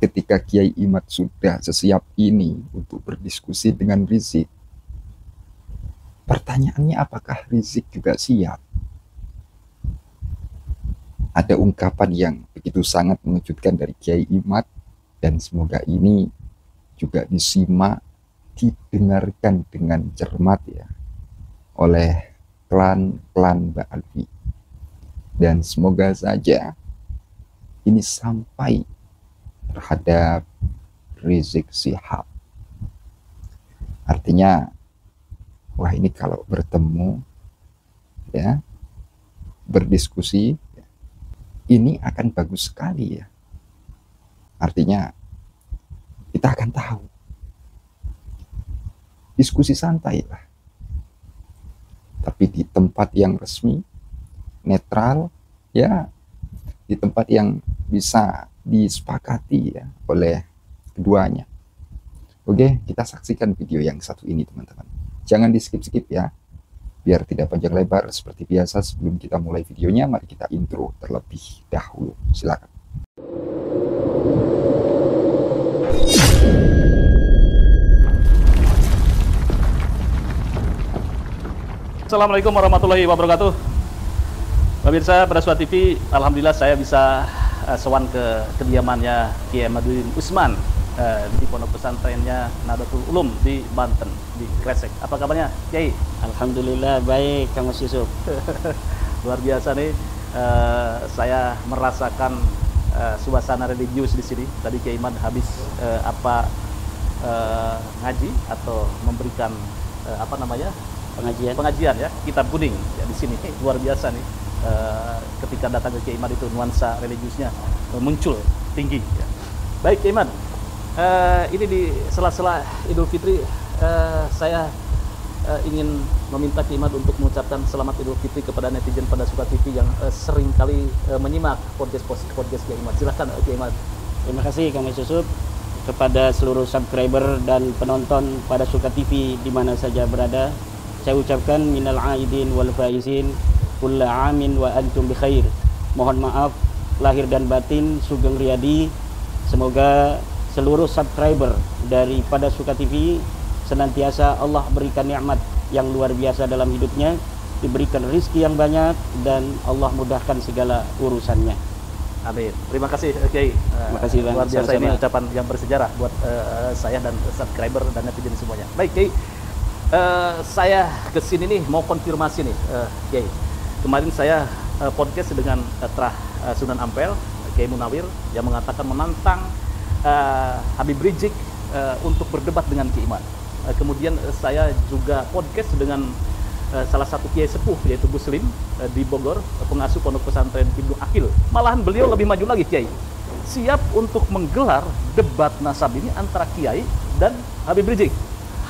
ketika Kiai Imad sudah sesiap ini untuk berdiskusi dengan Rizik, pertanyaannya apakah Rizik juga siap? Ada ungkapan yang begitu sangat mengejutkan dari Kiai Imad, dan semoga ini juga disimak, didengarkan dengan cermat ya oleh klan Mbak Alfi. Dan semoga saja ini sampai terhadap Rizik Syihab. Artinya, wah ini kalau bertemu, ya, berdiskusi, ini akan bagus sekali ya. Artinya, kita akan tahu. Diskusi santai lah. Tapi di tempat yang resmi, netral, ya, di tempat yang bisa disepakati ya oleh keduanya. Oke, kita saksikan video yang satu ini teman-teman. Jangan di skip-skip ya, biar tidak panjang lebar. Seperti biasa sebelum kita mulai videonya, mari kita intro terlebih dahulu. Silakan. Assalamualaikum warahmatullahi wabarakatuh. Pemirsa Prasuat TV, alhamdulillah saya bisa sowan ke kediamannya Kiai Ahmaduddin Utsman di pondok pesantrennya Nahdlatul Ulum di Banten, di Kresek. Apa kabarnya, Kiai? Alhamdulillah baik, Kang Mas Yusuf. Luar biasa nih, saya merasakan suasana religius di sini. Tadi Kiai Imad habis ngaji atau memberikan pengajian ya, kitab kuning ya di sini. Luar biasa nih, ketika datang ke Kiai Imad itu nuansa religiusnya muncul tinggi ya. Baik Kiai Imad, ini di sela-sela Idul Fitri, saya ingin meminta Kiai Imad untuk mengucapkan selamat Idul Fitri kepada netizen pada Suka TV yang sering kali menyimak podcast Kiai Imad. Silakan Kiai Imad. Terima kasih Kang Mas Yusuf, kepada seluruh subscriber dan penonton pada Suka TV di mana saja berada. Saya ucapkan minal aidin wal faizin kulla amin wa antum bi khair. Mohon maaf lahir dan batin Sugeng Riyadi. Semoga seluruh subscriber daripada Suka TV senantiasa Allah berikan nikmat yang luar biasa dalam hidupnya, diberikan rezeki yang banyak, dan Allah mudahkan segala urusannya. Amin. Terima kasih Kiai. Terima kasih Bang. Luar biasa, sama-sama. ini ucapan yang bersejarah buat saya dan subscriber dan netizen semuanya. Baik Kiai, saya kesini nih mau konfirmasi nih Kiai. Kemarin saya podcast dengan Sunan Ampel, Kiai Munawir, yang mengatakan menantang Habib Rizik untuk berdebat dengan Kiai Imad. Kemudian saya juga podcast dengan salah satu kiai sepuh yaitu Gus Lim di Bogor, pengasuh pondok pesantren Ibnu Akil. Malahan beliau lebih maju lagi, Kiai. Siap untuk menggelar debat nasab ini antara Kiai dan Habib Rizik.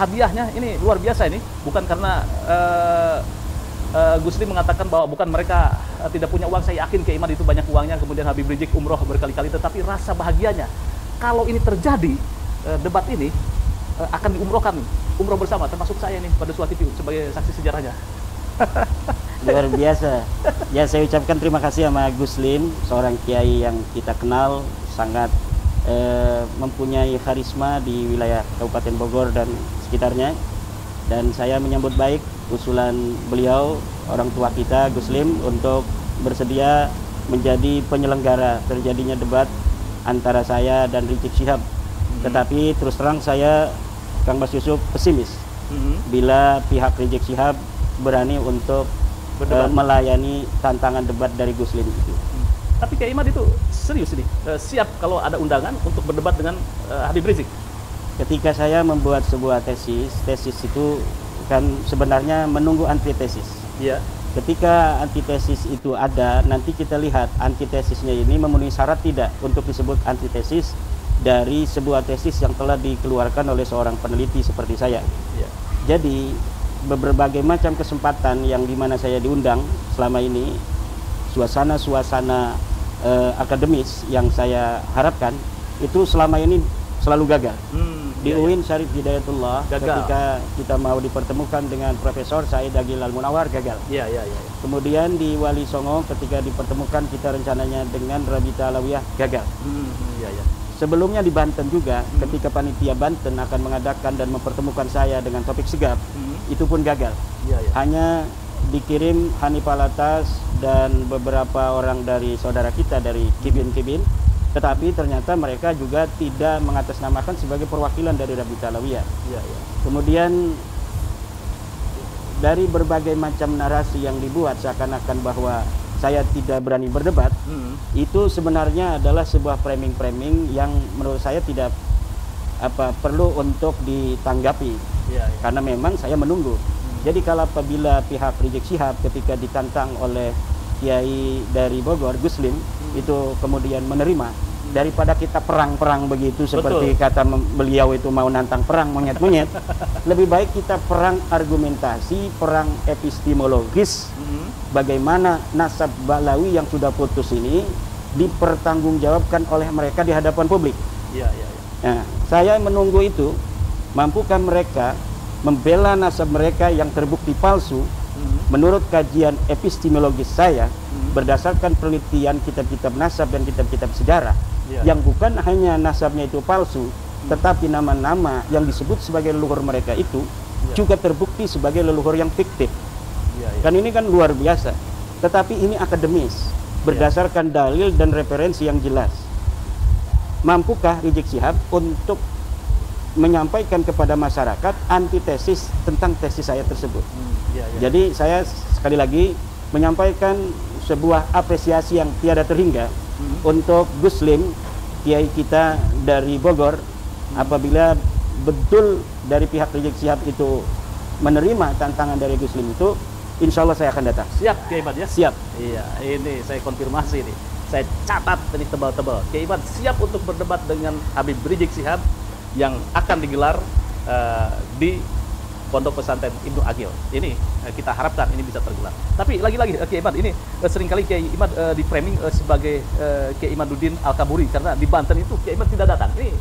Hadiahnya ini luar biasa ini, bukan karena Gus Lim mengatakan bahwa bukan mereka tidak punya uang. Saya yakin Kiai Imad itu banyak uangnya, kemudian Habib Rizik umroh berkali-kali, tetapi rasa bahagianya kalau ini terjadi, debat ini akan diumrohkan, umroh bersama, termasuk saya nih pada suatu TV sebagai saksi sejarahnya. Luar biasa. Ya, saya ucapkan terima kasih sama Gus Lim, seorang kiai yang kita kenal sangat mempunyai karisma di wilayah Kabupaten Bogor dan sekitarnya. Dan saya menyambut baik usulan beliau, orang tua kita Gus Lim, untuk bersedia menjadi penyelenggara terjadinya debat antara saya dan Rizik Syihab. Tetapi terus terang saya, Kang Mas Yusuf, pesimis bila pihak Rizik Syihab berani untuk melayani tantangan debat dari Gus Lim itu. Tapi Kiai Imad itu serius nih, siap kalau ada undangan untuk berdebat dengan Habib Rizik. Ketika saya membuat sebuah tesis itu kan sebenarnya menunggu antitesis. Iya. Ketika antitesis itu ada, nanti kita lihat antitesisnya ini memenuhi syarat tidak untuk disebut antitesis dari sebuah tesis yang telah dikeluarkan oleh seorang peneliti seperti saya. Iya. Jadi berbagai macam kesempatan yang dimana saya diundang selama ini, suasana akademis yang saya harapkan itu selama ini selalu gagal. Di UIN Syarif Hidayatullah, ketika kita mau dipertemukan dengan Profesor Said Agil Al-Munawar, gagal. Iya. Kemudian di Wali Songo ketika dipertemukan kita rencananya dengan Rabita Alawiyah, gagal. Iya. sebelumnya di Banten juga, ketika panitia Banten akan mengadakan dan mempertemukan saya dengan Taufik Sigap, itu pun gagal. Hanya dikirim Hanif Alatas dan beberapa orang dari saudara kita dari Kibin, tetapi ternyata mereka juga tidak mengatasnamakan sebagai perwakilan dari Rabita Alawiyah. Kemudian dari berbagai macam narasi yang dibuat seakan-akan bahwa saya tidak berani berdebat, itu sebenarnya adalah sebuah framing-framing yang menurut saya tidak perlu untuk ditanggapi, karena memang saya menunggu. Jadi kalau apabila pihak Rizik Syihab ketika ditantang oleh Kiai dari Bogor, Guslim, itu kemudian menerima, daripada kita perang-perang begitu seperti kata beliau itu mau nantang perang monyet-monyet, lebih baik kita perang argumentasi, perang epistemologis, bagaimana nasab Balawi yang sudah putus ini dipertanggungjawabkan oleh mereka di hadapan publik. Nah, saya menunggu itu, mampukah mereka membela nasab mereka yang terbukti palsu menurut kajian epistemologis saya berdasarkan penelitian kitab-kitab nasab dan kitab-kitab sejarah yang bukan hanya nasabnya itu palsu, tetapi nama-nama yang disebut sebagai leluhur mereka itu juga terbukti sebagai leluhur yang fiktif. Kan ini kan luar biasa, tetapi ini akademis berdasarkan dalil dan referensi yang jelas. Mampukah Rizik Syihab untuk menyampaikan kepada masyarakat antitesis tentang tesis saya tersebut? Jadi saya sekali lagi menyampaikan sebuah apresiasi yang tiada terhingga untuk Guslim, kiai kita dari Bogor. Apabila betul dari pihak Rizik Syihab itu menerima tantangan dari Guslim itu, insya Allah saya akan datang. Siap, Kiai Imad ya? Siap. Iya, ini saya konfirmasi nih. Saya catat ini tebal-tebal. Kiai Imad siap untuk berdebat dengan Habib Rizik Syihab yang akan digelar di Pondok Pesantren Ibnu Agil. Ini kita harapkan ini bisa tergelar. Tapi lagi-lagi Kiai Imad, ini seringkali Kiai Imad di framing sebagai Kiai Imaduddin Al-Kaburi karena di Banten itu Kiai Imad tidak datang. Ini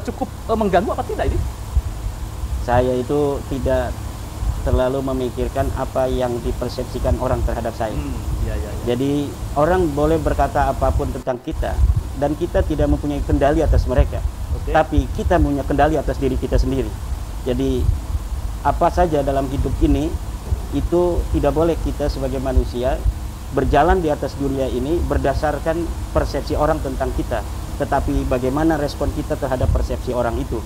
cukup mengganggu apa tidak ini? Saya itu tidak terlalu memikirkan apa yang dipersepsikan orang terhadap saya. Jadi orang boleh berkata apapun tentang kita dan kita tidak mempunyai kendali atas mereka. Tapi kita punya kendali atas diri kita sendiri. Jadi apa saja dalam hidup ini itu tidak boleh kita sebagai manusia berjalan di atas dunia ini berdasarkan persepsi orang tentang kita, tetapi bagaimana respon kita terhadap persepsi orang itu.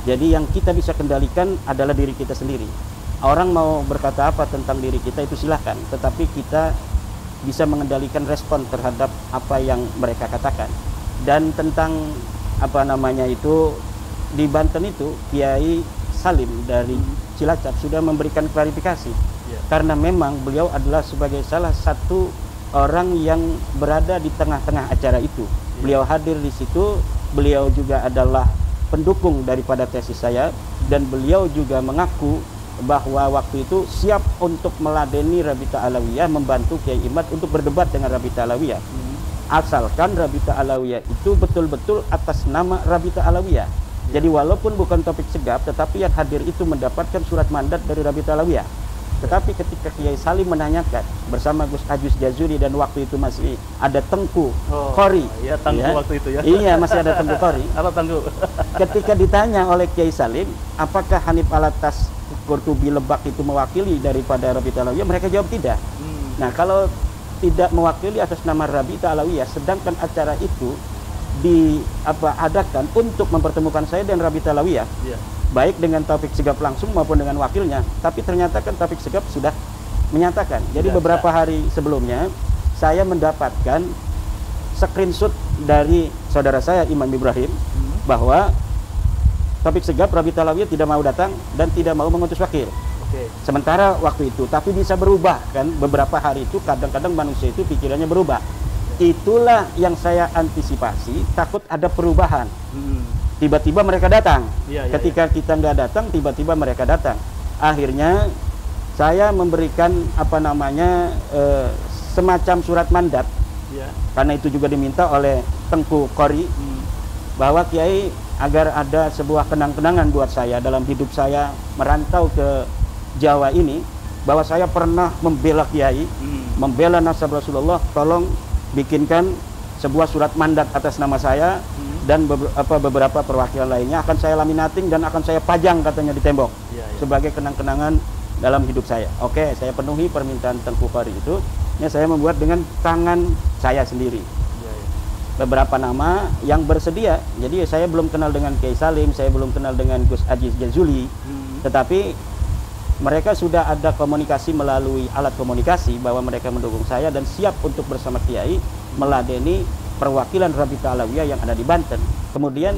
Jadi yang kita bisa kendalikan adalah diri kita sendiri. Orang mau berkata apa tentang diri kita itu silahkan, tetapi kita bisa mengendalikan respon terhadap apa yang mereka katakan. Dan tentang apa namanya itu di Banten itu Kiai Salim dari Cilacap sudah memberikan klarifikasi, karena memang beliau adalah sebagai salah satu orang yang berada di tengah-tengah acara itu. Beliau hadir di situ, beliau juga adalah pendukung daripada tesis saya, dan beliau juga mengaku bahwa waktu itu siap untuk meladeni Rabita Alawiyah, membantu Kiai Imad untuk berdebat dengan Rabita Alawiyah, asalkan Rabita Alawiyah itu betul-betul atas nama Rabita Alawiyah. Jadi walaupun bukan Taufik Sigap, tetapi yang hadir itu mendapatkan surat mandat dari Rabita Alawiyah. Tetapi ketika Kiai Salim menanyakan bersama Gus Ajus Jazuri, dan waktu itu masih ada Tengku Qori. Iya, Tengku waktu itu ya. Iya, masih ada Tengku Qori. Apa Tengku? Ketika ditanya oleh Kiai Salim, apakah Hanif Alatas Qurtubi Lebak itu mewakili daripada Rabita Alawiyah, mereka jawab tidak. Nah, kalau tidak mewakili atas nama Rabita Alawiyah, sedangkan acara itu diadakan untuk mempertemukan saya dan Rabita Alawiyah, baik dengan Taufik Sigap langsung maupun dengan wakilnya, tapi ternyata kan Taufik Sigap sudah menyatakan. Jadi beberapa hari sebelumnya saya mendapatkan screenshot dari saudara saya Imam Ibrahim bahwa Taufik Sigap, Rabita Alawiyah tidak mau datang dan tidak mau mengutus wakil. Sementara waktu itu, tapi bisa berubah kan, beberapa hari itu kadang-kadang manusia itu pikirannya berubah. Itulah yang saya antisipasi, takut ada perubahan. Tiba-tiba mereka datang. Ketika kita nggak datang, tiba-tiba mereka datang. Akhirnya saya memberikan apa namanya semacam surat mandat, karena itu juga diminta oleh Tengku Qori, bahwa Kiai agar ada sebuah kenang-kenangan buat saya dalam hidup saya merantau ke Jawa ini, bahwa saya pernah membela Kiai, membela nasab Rasulullah, tolong bikinkan sebuah surat mandat atas nama saya dan beberapa perwakilan lainnya akan saya laminating dan akan saya pajang katanya di tembok sebagai kenang-kenangan dalam hidup saya. Oke, saya penuhi permintaan Tengku Qori itu. Ya, saya membuat dengan tangan saya sendiri. Beberapa nama yang bersedia. Jadi saya belum kenal dengan Kiai Salim, saya belum kenal dengan Gus Aziz Jazuli, tetapi mereka sudah ada komunikasi melalui alat komunikasi bahwa mereka mendukung saya dan siap untuk bersama Kiai meladeni perwakilan Rabita Alawiyah yang ada di Banten. Kemudian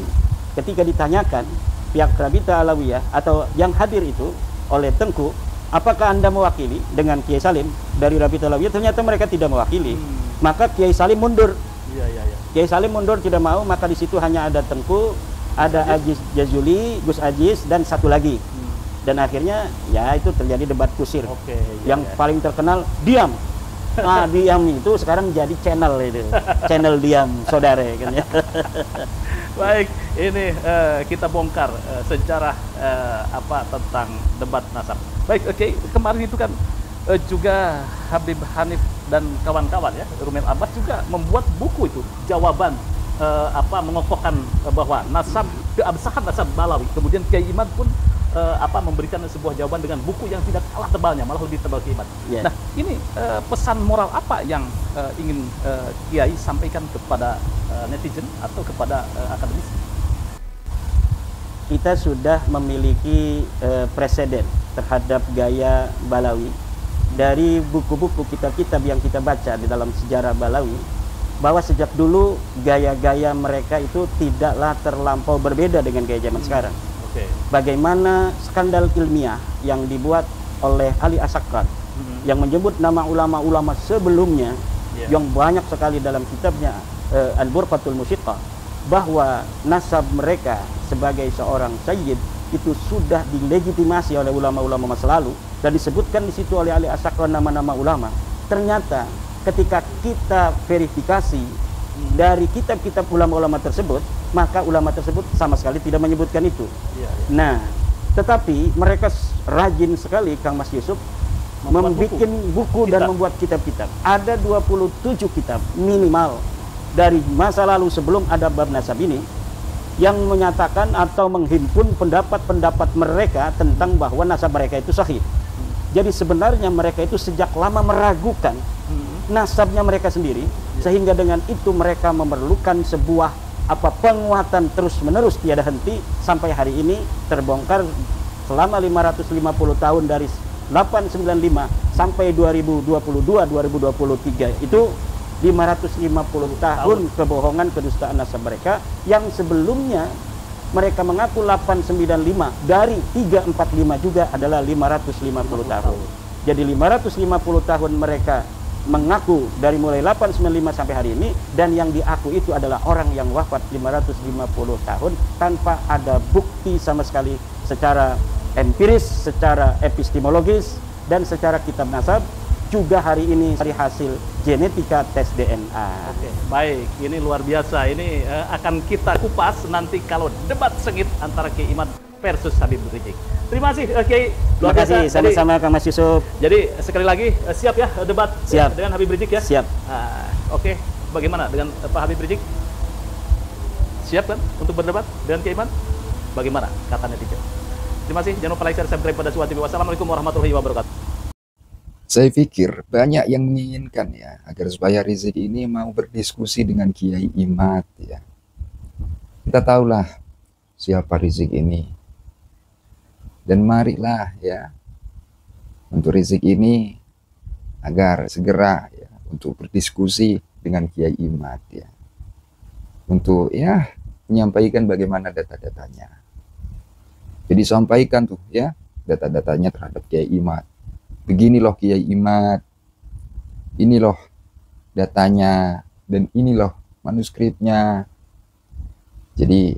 ketika ditanyakan pihak Rabita Alawiyah atau yang hadir itu oleh Tengku, apakah Anda mewakili dengan Kiai Salim dari Rabita Alawiyah? Ternyata mereka tidak mewakili. Maka Kiai Salim mundur. Kiai Salim mundur, tidak mau, maka di situ hanya ada Tengku, ada Aziz Jazuli, Gus Aziz, dan satu lagi. Dan akhirnya ya itu terjadi debat kusir. Yang paling terkenal diam. Nah, diam itu sekarang jadi channel itu. Channel diam, saudara kan ya. Baik, ini kita bongkar sejarah apa tentang debat nasab. Baik, oke, kemarin itu kan juga Habib Hanif dan kawan-kawan ya, Rumel Abbas juga membuat buku itu, jawaban apa mengokohkan bahwa nasab keabsahan nasab Balawi. Kemudian Kiai Imad pun apa memberikan sebuah jawaban dengan buku yang tidak kalah tebalnya, malah lebih tebal Kiai Imad. Nah, ini pesan moral apa yang ingin Kiai sampaikan kepada netizen atau kepada akademisi? Kita sudah memiliki preseden terhadap gaya Balawi dari buku-buku kitab-kitab yang kita baca di dalam sejarah Balawi, bahwa sejak dulu gaya-gaya mereka itu tidaklah terlampau berbeda dengan gaya zaman sekarang. Bagaimana skandal ilmiah yang dibuat oleh Ali Asakran yang menyebut nama ulama-ulama sebelumnya yang banyak sekali dalam kitabnya Al-Burqatul Musyiqah, bahwa nasab mereka sebagai seorang sayyid itu sudah dilegitimasi oleh ulama-ulama masa lalu dan disebutkan di situ oleh Ali Asakran nama-nama ulama. Ternyata ketika kita verifikasi dari kitab-kitab ulama-ulama tersebut, maka ulama tersebut sama sekali tidak menyebutkan itu. Nah, tetapi mereka rajin sekali, Kang Mas Yusuf, membuat buku dan membuat kitab-kitab. Ada 27 kitab minimal dari masa lalu sebelum ada bab nasab ini yang menyatakan atau menghimpun pendapat-pendapat mereka tentang bahwa nasab mereka itu sahih. Jadi sebenarnya mereka itu sejak lama meragukan nasabnya mereka sendiri, sehingga dengan itu mereka memerlukan sebuah penguatan terus-menerus tiada henti sampai hari ini terbongkar selama 550 tahun dari 895 sampai 2022-2023 itu 550 tahun kebohongan kedustaan nasab mereka yang sebelumnya mereka mengaku 895, dari 345 juga adalah 550 tahun. Jadi 550 tahun mereka mengaku dari mulai 895 sampai hari ini, dan yang diaku itu adalah orang yang wafat 550 tahun tanpa ada bukti sama sekali secara empiris, secara epistemologis, dan secara kitab nasab juga hari ini dari hasil genetika tes DNA. Baik, ini luar biasa. Ini akan kita kupas nanti kalau debat sengit antara Kiai Imad versus Habib Rizik. Terima kasih Kiai. Terima kasih, sama-sama Kang Mas Yusuf. Jadi sekali lagi siap ya debat siap. Dengan Habib Rizik ya? Siap. Oke, bagaimana dengan Pak Habib Rizik? Siap kan untuk berdebat dengan Kiai Imad? Bagaimana kata netizen? Terima kasih, jangan lupa like, share, subscribe pada Suwati. Wassalamualaikum warahmatullahi wabarakatuh. Saya pikir banyak yang menginginkan ya agar supaya Rizik ini mau berdiskusi dengan Kiai Imad ya. Kita tahulah siapa Rizik ini. Dan marilah ya untuk Rizik ini agar segera ya untuk berdiskusi dengan Kiai Imad ya. Untuk ya menyampaikan bagaimana data-datanya. Jadi sampaikan tuh ya data-datanya terhadap Kiai Imad. Begini loh Kiai Imad, ini loh datanya, dan ini loh manuskripnya. Jadi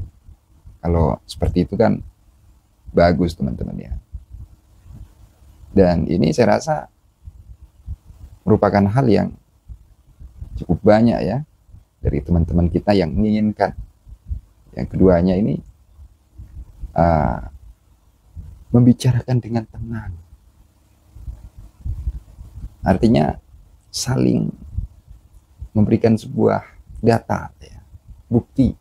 kalau seperti itu kan bagus teman-teman ya. Dan ini saya rasa merupakan hal yang cukup banyak ya dari teman-teman kita yang menginginkan. Yang keduanya ini membicarakan dengan tenang. Artinya saling memberikan sebuah data, ya, bukti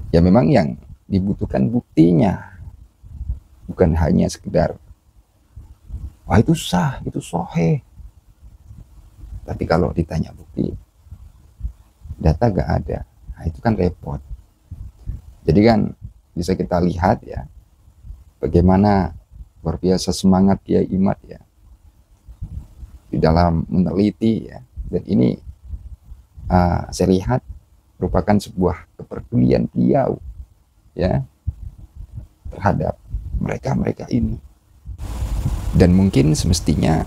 Ya memang yang dibutuhkan buktinya, bukan hanya sekedar wah itu sah, itu sahih. Tapi kalau ditanya bukti, data gak ada. Nah, itu kan repot. Jadi kan bisa kita lihat ya, bagaimana luar biasa semangat Kiai Imad ya di dalam meneliti ya. Dan ini saya lihat merupakan sebuah kepedulian beliau ya terhadap mereka-mereka ini. Dan mungkin semestinya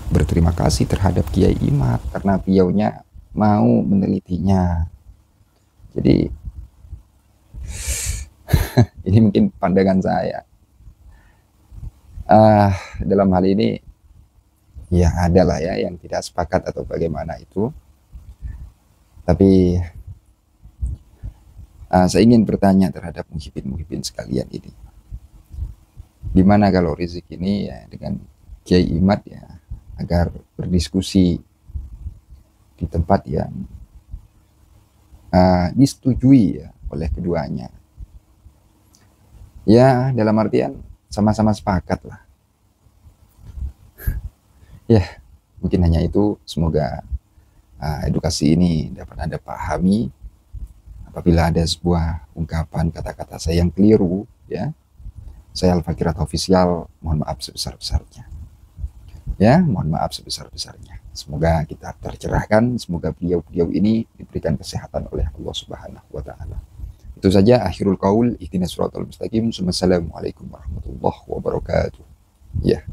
berterima kasih terhadap Kiai Imad karena beliaunya mau menelitinya. Jadi ini mungkin pandangan saya. Dalam hal ini ya ada lah ya yang tidak sepakat atau bagaimana itu. Tapi saya ingin bertanya terhadap muhibin-muhibin sekalian ini. Gimana kalau Rizik ini ya dengan Kiai Imad ya agar berdiskusi di tempat yang disetujui ya oleh keduanya. Ya dalam artian sama-sama sepakat lah. Ya mungkin hanya itu. Semoga edukasi ini dapat Anda pahami. Apabila ada sebuah ungkapan kata-kata saya yang keliru ya, saya Al-Fakir Official mohon maaf sebesar-besarnya. Ya, mohon maaf sebesar-besarnya. Semoga kita tercerahkan, semoga beliau-beliau ini diberikan kesehatan oleh Allah Subhanahu wa taala. Itu saja akhirul qaul, ihdinas siratal mustaqim. Wassalamualaikum warahmatullahi wabarakatuh. Ya.